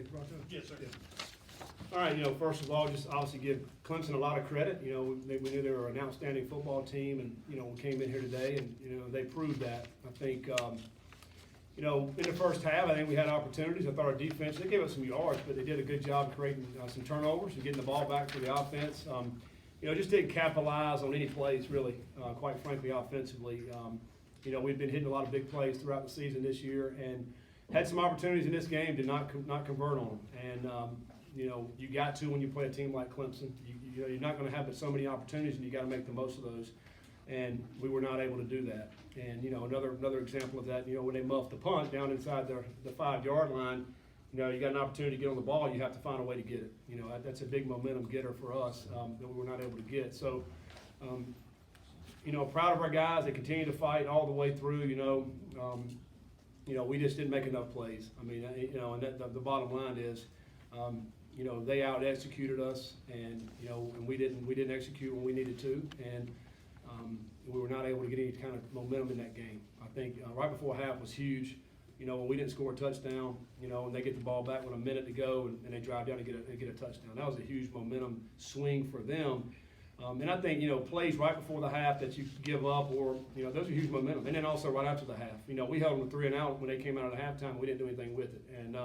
they brought up? Yes, sir. Yeah. All right, first of all, just obviously give Clemson a lot of credit. We knew they were an outstanding football team, and, we came in here today, and, they proved that. I think, in the first half, I think we had opportunities. I thought our defense, they gave us some yards, but they did a good job creating some turnovers and getting the ball back for the offense. Just didn't capitalize on any plays, really, quite frankly, offensively. We've been hitting a lot of big plays throughout the season this year, and had some opportunities in this game to not convert on them. And, you got to when you play a team like Clemson. You're not going to have but so many opportunities, and you got to make the most of those. And we were not able to do that. And, another example of that, when they muffed the punt down inside the 5-yard line, you got an opportunity to get on the ball, you have to find a way to get it. That's a big momentum getter for us that we were not able to get. So, proud of our guys. They continue to fight all the way through. We just didn't make enough plays. I mean, and the bottom line is, they out executed us, and and we didn't execute when we needed to, and we were not able to get any kind of momentum in that game. I think right before half was huge. When we didn't score a touchdown, and they get the ball back with a minute to go, and they drive down and get a touchdown. That was a huge momentum swing for them. And I think, plays right before the half that you give up, or, those are huge momentum. And then also right after the half. We held them 3 and out when they came out of the halftime. We didn't do anything with it. And,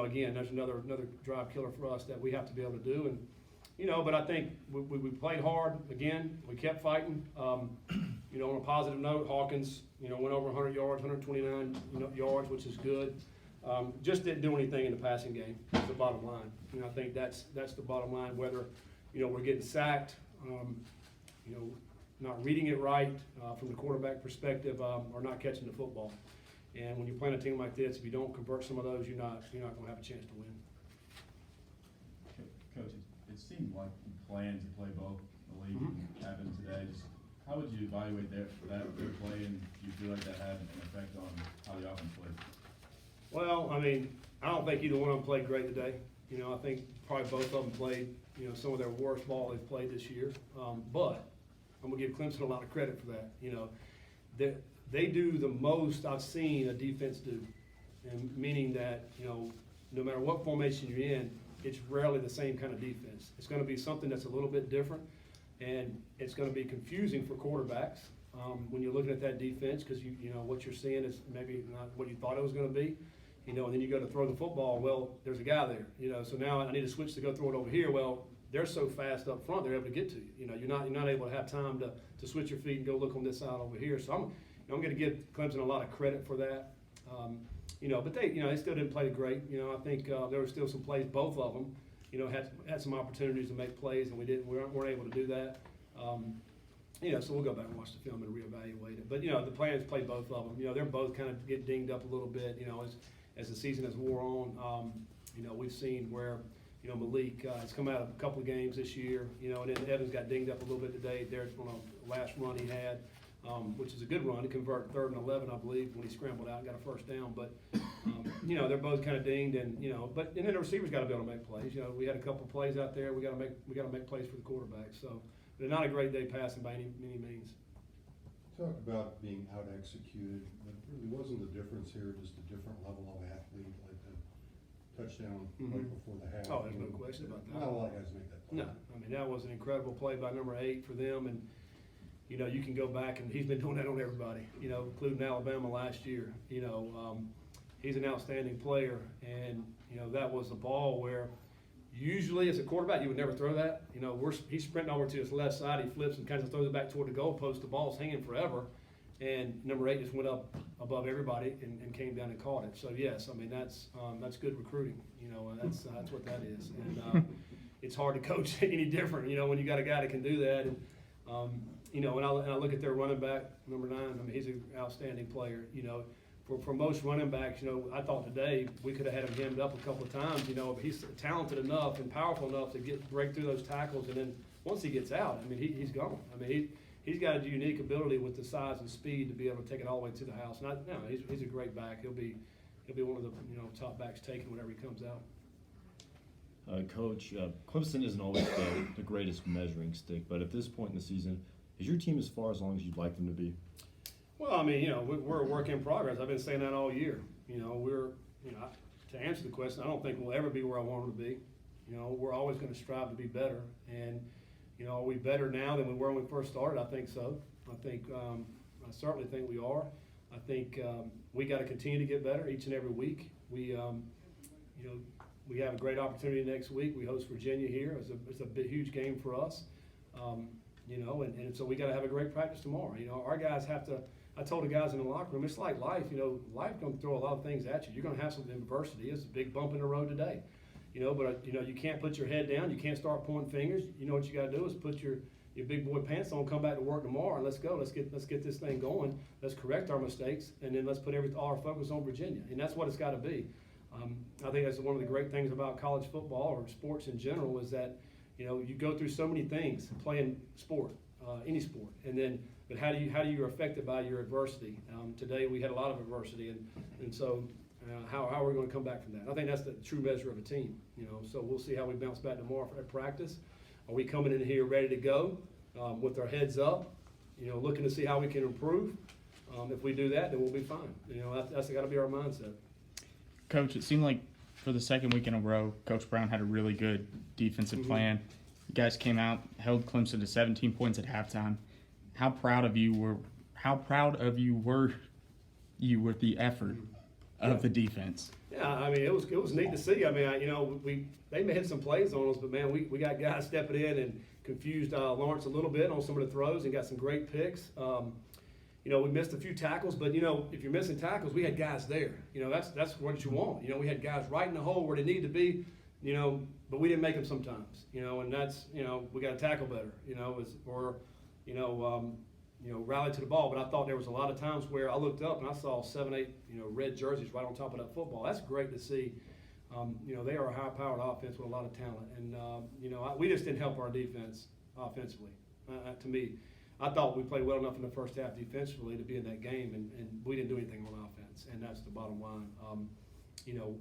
again, there's another drive killer for us that we have to be able to do. And, but I think we played hard. Again, we kept fighting. On a positive note, Hawkins, went over 100 yards, 129 yards, which is good. Just didn't do anything in the passing game. That's the bottom line. I think that's the bottom line, whether, we're getting sacked, not reading it right from the quarterback perspective, or not catching the football. And when you're playing a team like this, if you don't convert some of those, you're not going to have a chance to win. Coach, it seemed like you planned to play both the league and happened today. Just how would you evaluate their play, and do you feel like that had an effect on how the offense played? Well, I mean, I don't think either one of them played great today. I think probably both of them played, some of their worst ball they've played this year. But I'm going to give Clemson a lot of credit for that. They do the most I've seen a defense do, and meaning that, no matter what formation you're in, it's rarely the same kind of defense. It's going to be something that's a little bit different, and it's going to be confusing for quarterbacks when you're looking at that defense, because what you're seeing is maybe not what you thought it was going to be. And then you go to throw the football, well, there's a guy there, so now I need to switch to go throw it over here. Well, they're so fast up front, they're able to get to you. You're not able to have time to switch your feet and go look on this side over here. So I'm going to give Clemson a lot of credit for that. But they still didn't play great. I think there were still some plays, both of them, had some opportunities to make plays, and we weren't able to do that. So we'll go back and watch the film and reevaluate it. But, the plan is to play both of them. They're both kind of get dinged up a little bit, as the season has wore on. We've seen where, Malik has come out of a couple of games this year, and then Evans got dinged up a little bit today. There's on a last run he had, which is a good run to convert 3rd and 11, I believe, when he scrambled out and got a first down. But, they're both kind of dinged, and, and then the receivers got to be able to make plays. We had a couple of plays out there. We got to make plays for the quarterback. So, but not a great day passing by any means. Talk about being out executed, but it really wasn't the difference here, just a different level of athlete, like the touchdown right before the half. Oh, there's no question about that. Not a lot of guys make that play. No, I mean, that was an incredible play by number 8 for them, and you can go back, and he's been doing that on everybody, including Alabama last year. He's an outstanding player, and that was a ball where usually as a quarterback you would never throw that. He's sprinting over to his left side, he flips and kind of throws it back toward the goalpost. The ball's hanging forever, and number 8 just went up above everybody and came down and caught it. So yes, I mean that's good recruiting. That's what that is, and it's hard to coach any different. When you got a guy that can do that, and and I look at their running back, number 9. I mean, he's an outstanding player. For most running backs, I thought today we could have had him hemmed up a couple of times. But he's talented enough and powerful enough to break through those tackles, and then once he gets out, I mean, he's gone. I mean, he's got a unique ability with the size and speed to be able to take it all the way to the house. He's a great back. He'll be one of the top backs taken whenever he comes out. Coach, Clemson isn't always the greatest measuring stick, but at this point in the season, is your team as far along as you'd like them to be? Well, I mean, we're a work in progress. I've been saying that all year. to answer the question, I don't think we'll ever be where I want them to be. You know, we're always going to strive to be better. And, you know, are we better now than we were when we first started? I think so. I certainly think we are. I think we got to continue to get better each and every week. You know, we have a great opportunity next week. We host Virginia here. It's a big, huge game for us. You know, and so we got to have a great practice tomorrow. You know, our guys have to. I told the guys in the locker room, it's like life. You know, life going to throw a lot of things at you. You're going to have some adversity. It's a big bump in the road today. You know, but you know, you can't put your head down. You can't start pointing fingers. You know what you got to do is put your big boy pants on, come back to work tomorrow, and let's go. Let's get this thing going. Let's correct our mistakes, and then let's put all our focus on Virginia. And that's what it's got to be. I think that's one of the great things about college football or sports in general is that, you know, you go through so many things playing sport, any sport, and then but how do you are affected by your adversity? Today we had a lot of adversity, and so how are we going to come back from that? I think that's the true measure of a team. You know, so we'll see how we bounce back tomorrow at practice. Are we coming in here ready to go with our heads up? You know, looking to see how we can improve. If we do that, then we'll be fine. You know, that's got to be our mindset. Coach, it seemed like for the second week in a row, Coach Brown had a really good defensive plan. You guys came out, held Clemson to 17 points at halftime. How proud of you were you with the effort of the defense? Yeah, I mean it was neat to see. I mean, you know, they may hit some plays on us, but man, we got guys stepping in and confused Lawrence a little bit on some of the throws and got some great picks. You know, we missed a few tackles, but you know, if you're missing tackles, we had guys there. You know, that's what you want. You know, we had guys right in the hole where they need to be. You know, but we didn't make them sometimes. You know, and that's, you know, we got to tackle better. You know, rally to the ball. But I thought there was a lot of times where I looked up and I saw 7, 8, you know, red jerseys right on top of that football. That's great to see. You know, they are a high-powered offense with a lot of talent, and you know, we just didn't help our defense offensively. To me, I thought we played well enough in the first half defensively to be in that game, and we didn't do anything on offense, and that's the bottom line. You know,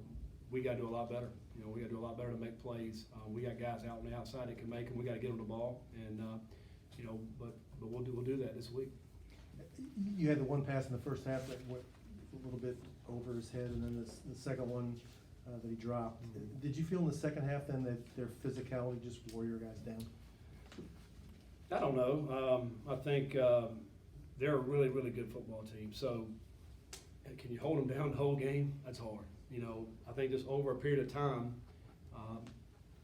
we got to do a lot better. You know, we got to do a lot better to make plays. We got guys out on the outside that can make them. We got to get them the ball, and you know, but we'll do that this week. You had the one pass in the first half that went a little bit over his head, and then the second one that he dropped. Did you feel in the second half then that their physicality just wore your guys down? I don't know. I think they're a really, really good football team. So can you hold them down the whole game? That's hard. You know, I think just over a period of time,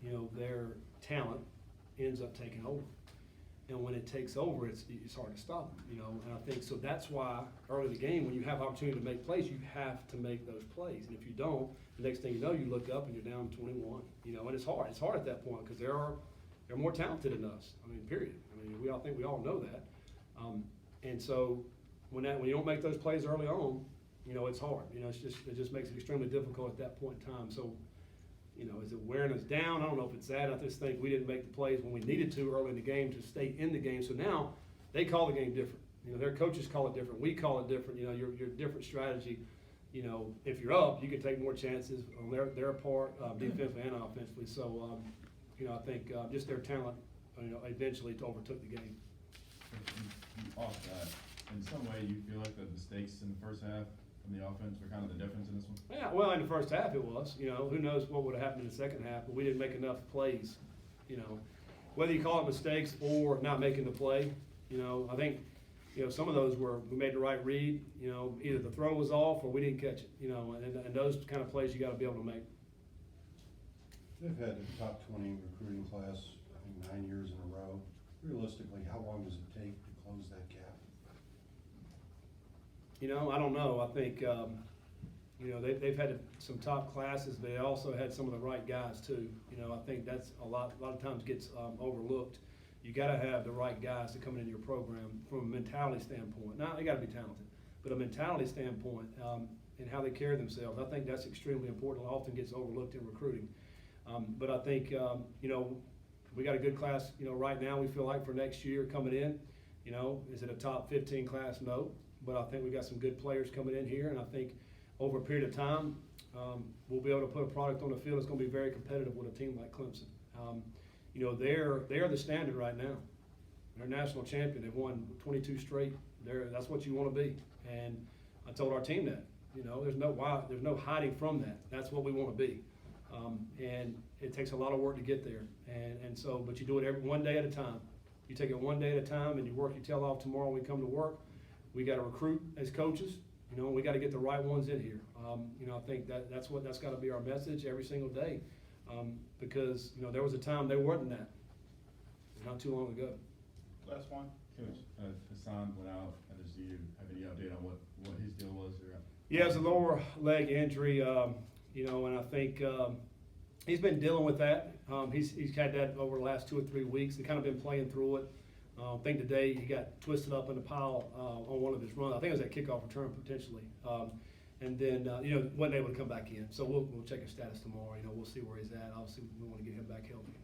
you know, their talent ends up taking over. And when it takes over, it's hard to stop them, you know. And I think so that's why early in the game, when you have opportunity to make plays, you have to make those plays. And if you don't, the next thing you know, you look up and you're down 21. You know, and it's hard. It's hard at that point because they're more talented than us. I mean, period. I mean, we all know that. And so when you don't make those plays early on, you know, it's hard. You know, it just makes it extremely difficult at that point in time. So, you know, is it wearing us down? I don't know if it's that. I just think we didn't make the plays when we needed to early in the game to stay in the game. So now they call the game different. You know, their coaches call it different. We call it different. You know, your different strategy. You know, if you're up, you can take more chances on their part, defensively and offensively. So, you know, I think just their talent, you know, eventually overtook the game. Off that, in some way, you feel like the mistakes in the first half from the offense were kind of the difference in this one? Yeah, well, in the first half it was. You know, who knows what would have happened in the second half, but we didn't make enough plays. You know, whether you call it mistakes or not making the play, you know, I think, you know, some of those we made the right read. You know, either the throw was off or we didn't catch it. You know, and those kind of plays you got to be able to make. They've had a top 20 recruiting class, I think 9 years in a row. Realistically, how long does it take to close that gap? You know, I don't know. I think, you know, they've had some top classes, but they also had some of the right guys too. You know, I think that's a lot of times gets overlooked. You got to have the right guys to come into your program from a mentality standpoint. Now, they got to be talented, but a mentality standpoint and how they carry themselves, I think that's extremely important. It often gets overlooked in recruiting. But I think, you know, we got a good class, you know, right now. We feel like for next year coming in, you know, is it a top 15 class? No. But I think we got some good players coming in here, and I think over a period of time, we'll be able to put a product on the field that's going to be very competitive with a team like Clemson. You know, they're the standard right now. They're national champion. They've won 22 straight. That's what you want to be. And I told our team that. You know, there's no hiding from that. That's what we want to be. And it takes a lot of work to get there. And so, but you do it one day at a time. You take it one day at a time and you work your tail off. Tomorrow when we come to work, we got to recruit as coaches. You know, we got to get the right ones in here. You know, I think that's got to be our message every single day. Because, you know, there was a time they weren't that, not too long ago. Last one. Coach, Hassan went out, and do you have any update on what his deal was? Or? Yeah, it's a lower leg injury, you know, and I think he's been dealing with that. He's had that over the last 2 or 3 weeks. He's kind of been playing through it. I think today he got twisted up in a pile on one of his runs. I think it was that kickoff return potentially. And then, you know, wasn't able to come back in. So we'll check his status tomorrow. You know, we'll see where he's at. Obviously, we want to get him back healthy.